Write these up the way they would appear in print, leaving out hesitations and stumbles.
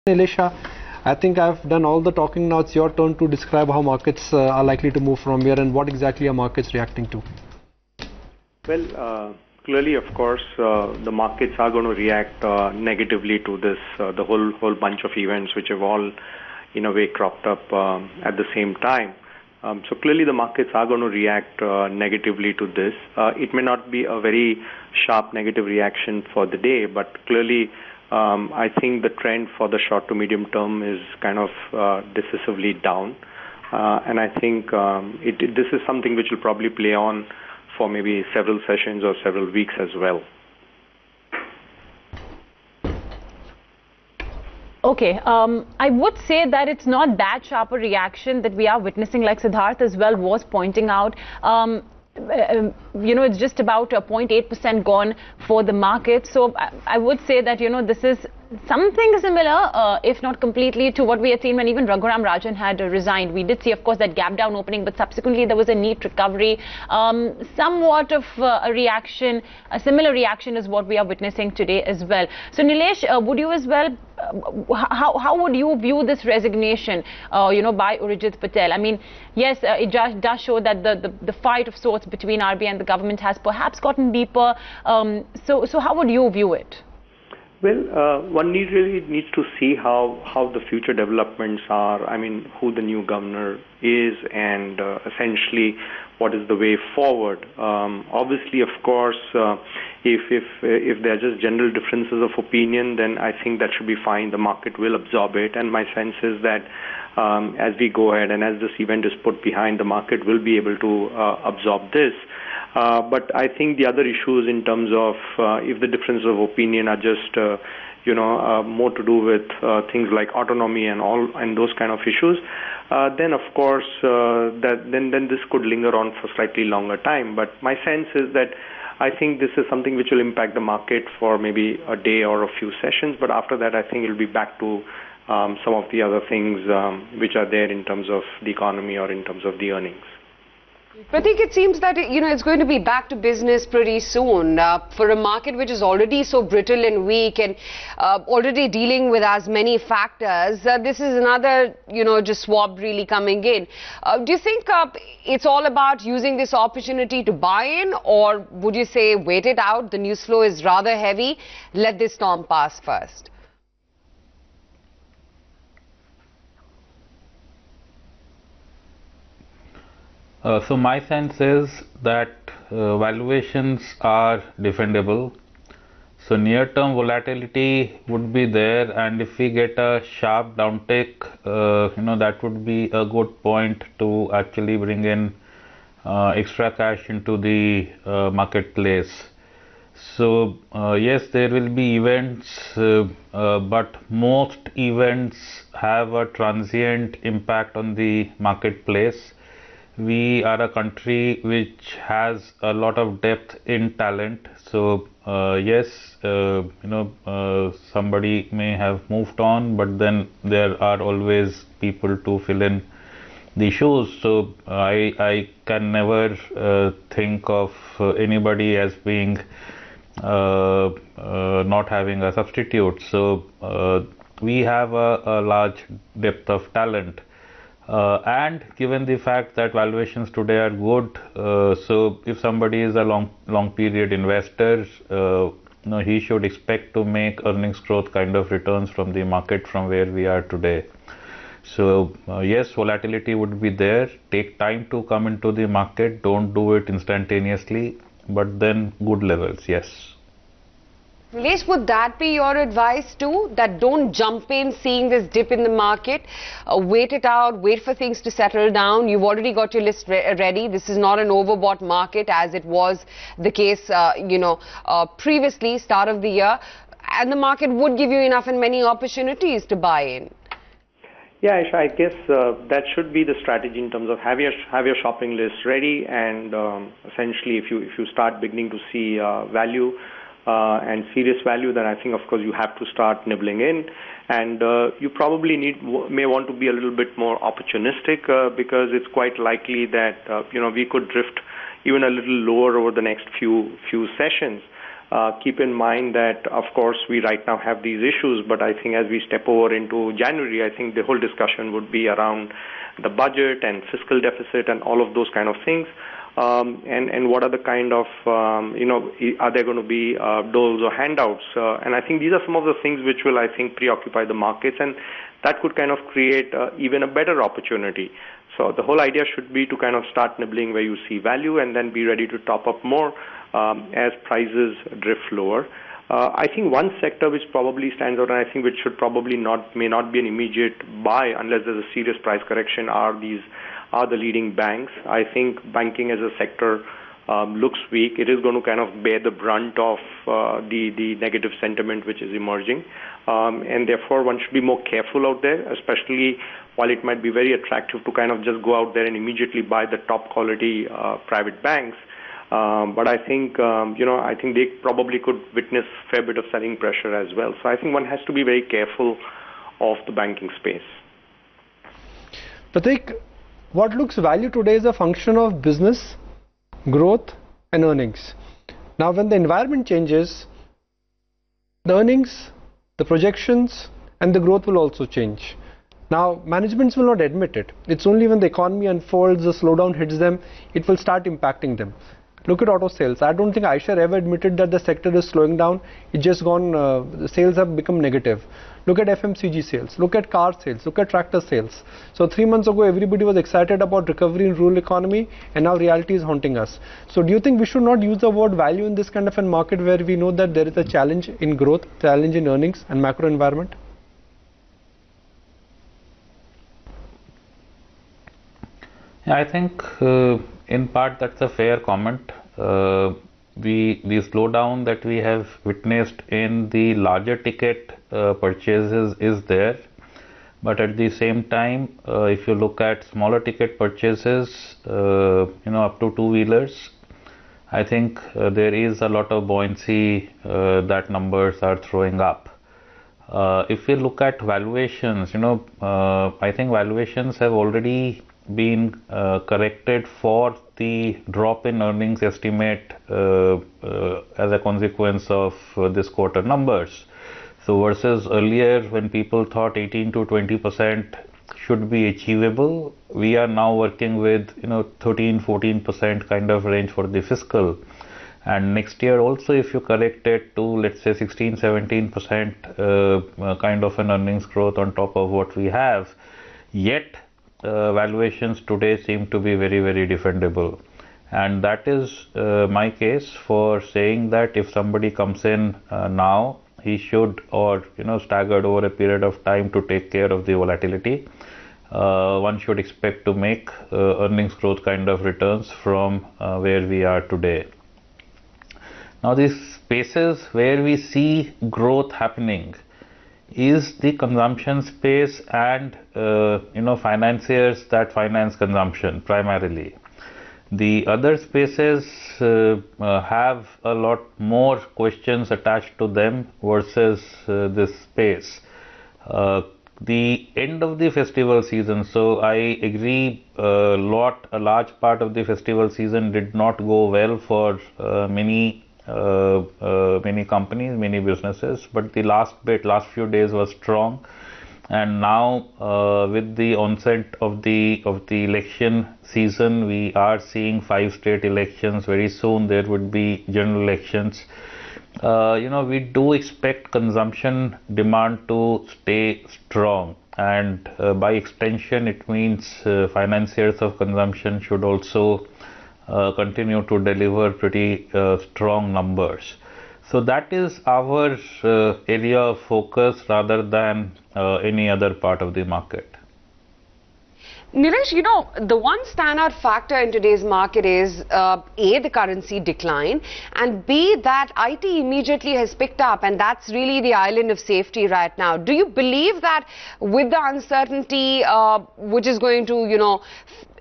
Nilesh Shah. I think I've done all the talking. Now it's your turn to describe how markets are likely to move from here and what exactly are markets reacting to. Well, clearly, of course, the markets are going to react negatively to this, the whole bunch of events which have all, in a way, cropped up at the same time. So clearly, the markets are going to react negatively to this. It may not be a very sharp negative reaction for the day, but clearly, I think the trend for the short to medium term is kind of decisively down, and I think this is something which will probably play on for maybe several sessions or several weeks as well. Okay, I would say that it's not that sharp a reaction that we are witnessing, like Siddharth as well was pointing out. It's just about 0.8% gone for the market. So I would say that, this is something similar, if not completely, to what we had seen when even Raghuram Rajan had resigned. We did see, of course, that gap down opening, but subsequently there was a neat recovery. Somewhat of a reaction, a similar reaction is what we are witnessing today as well. So Nilesh, would you as well, how would you view this resignation, by Urjit Patel? I mean, yes, it just does show that the fight of sorts between RBI and the government has perhaps gotten deeper. So how would you view it? Well, one really needs to see how the future developments are. I mean, who the new governor is, and essentially what is the way forward. Obviously, of course, if there are just general differences of opinion, then I think that should be fine. The market will absorb it, and my sense is that as we go ahead and as this event is put behind, the market will be able to absorb this. But I think the other issues in terms of if the differences of opinion are just more to do with things like autonomy and those kind of issues, then of course then this could linger on for slightly longer time. But my sense is that I think this is something which will impact the market for maybe a day or a few sessions. But after that, I think it'll be back to some of the other things which are there in terms of the economy or in terms of the earnings. Pratik, it seems that it's going to be back to business pretty soon for a market which is already so brittle and weak and already dealing with as many factors. This is another just swab really coming in. Do you think it's all about using this opportunity to buy in, or would you say wait it out? The news flow is rather heavy. Let this storm pass first. So my sense is that valuations are defendable. So near-term volatility would be there, and if we get a sharp downtick, that would be a good point to actually bring in extra cash into the marketplace. So yes, there will be events, but most events have a transient impact on the marketplace. We are a country which has a lot of depth in talent. So yes, somebody may have moved on, but then there are always people to fill in the shoes. So I can never think of anybody as being not having a substitute. So we have a large depth of talent. And given the fact that valuations today are good, so if somebody is a long period investor, he should expect to make earnings growth kind of returns from the market from where we are today. So yes, volatility would be there. Take time to come into the market. Don't do it instantaneously, but then good levels, yes. Nilesh, would that be your advice too? That don't jump in seeing this dip in the market, wait it out, wait for things to settle down. You've already got your list ready. This is not an overbought market as it was the case, previously, start of the year. And the market would give you enough and many opportunities to buy in. Yeah, Aisha, I guess that should be the strategy in terms of have your shopping list ready, and essentially if you start beginning to see value, and serious value, then I think, of course, you have to start nibbling in, and you probably may want to be a little bit more opportunistic because it's quite likely that we could drift even a little lower over the next few sessions. keep in mind that, of course, we right now have these issues, but I think as we step over into January, I think the whole discussion would be around the budget and fiscal deficit and all of those kind of things. And what are the kind of, are there going to be doles or handouts? And I think these are some of the things which will, I think, preoccupy the markets, and that could kind of create even a better opportunity. So the whole idea should be to kind of start nibbling where you see value and then be ready to top up more as prices drift lower. I think one sector which probably stands out, and I think which should probably may not be an immediate buy unless there's a serious price correction, are the leading banks. I think banking as a sector looks weak. It is going to kind of bear the brunt of the negative sentiment which is emerging, and therefore one should be more careful out there, especially while it might be very attractive to kind of just go out there and immediately buy the top quality private banks. But I think, I think they probably could witness a fair bit of selling pressure as well. So I think one has to be very careful of the banking space. Pratik, what looks value today is a function of business, growth and earnings. Now when the environment changes, the earnings, the projections and the growth will also change. Now managements will not admit it. It's only when the economy unfolds, the slowdown hits them, it will start impacting them. Look at auto sales. I don't think iShares ever admitted that the sector is slowing down. It's just gone, the sales have become negative. Look at FMCG sales, look at car sales, look at tractor sales. So 3 months ago, everybody was excited about recovery in rural economy, and now reality is haunting us. So do you think we should not use the word value in this kind of a market where we know that there is a challenge in growth, challenge in earnings and macro environment? Yeah, I think in part that's a fair comment. The slowdown that we have witnessed in the larger ticket purchases is there, but at the same time, if you look at smaller ticket purchases, up to two-wheelers, I think there is a lot of buoyancy that numbers are throwing up. If we look at valuations, I think valuations have already been corrected for the drop in earnings estimate as a consequence of this quarter numbers. So versus earlier when people thought 18 to 20% should be achievable, we are now working with 13-14% kind of range for the fiscal. And next year also, if you correct it to let's say 16-17% kind of an earnings growth on top of what we have, yet valuations today seem to be very, very defendable. And that is my case for saying that if somebody comes in now, he should, or staggered over a period of time to take care of the volatility, one should expect to make earnings growth kind of returns from where we are today. Now these spaces where we see growth happening is the consumption space and financiers that finance consumption primarily. The other spaces have a lot more questions attached to them versus this space. The end of the festival season, so I agree a large part of the festival season did not go well for many companies, many businesses, but the last few days was strong. And now with the onset of the election season, we are seeing 5 state elections. Very soon there would be general elections. We do expect consumption demand to stay strong, and by extension it means financiers of consumption should also continue to deliver pretty strong numbers. So that is our area of focus rather than any other part of the market. Nilesh, the one standout factor in today's market is A, the currency decline, and B, that IT immediately has picked up, and that's really the island of safety right now. Do you believe that with the uncertainty which is going to,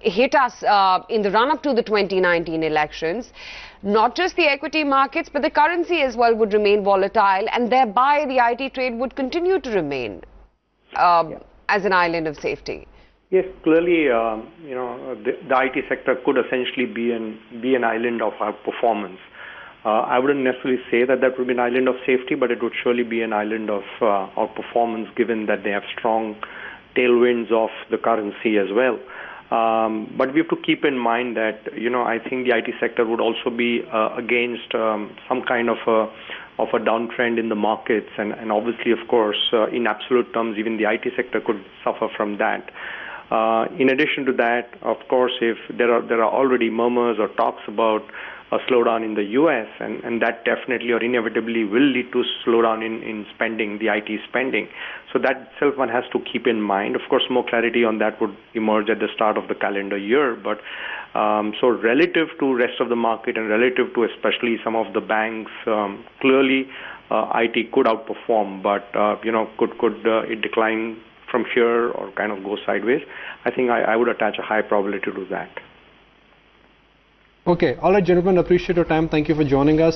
hit us in the run-up to the 2019 elections, not just the equity markets, but the currency as well would remain volatile, and thereby the IT trade would continue to remain as an island of safety? Yes, clearly, the IT sector could essentially be an island of our performance. I wouldn't necessarily say that that would be an island of safety, but it would surely be an island of outperformance, given that they have strong tailwinds of the currency as well. But we have to keep in mind that, I think the IT sector would also be against some kind of a downtrend in the markets, and obviously, of course, in absolute terms, even the IT sector could suffer from that. In addition to that, of course, if there are already murmurs or talks about a slowdown in the U.S., and that definitely or inevitably will lead to slowdown in spending, the IT spending. So that itself one has to keep in mind. Of course, more clarity on that would emerge at the start of the calendar year. But so relative to rest of the market and relative to especially some of the banks, clearly IT could outperform. But could it decline from here or kind of go sideways? I think I would attach a high probability to that. Okay, all right, gentlemen, appreciate your time. Thank you for joining us.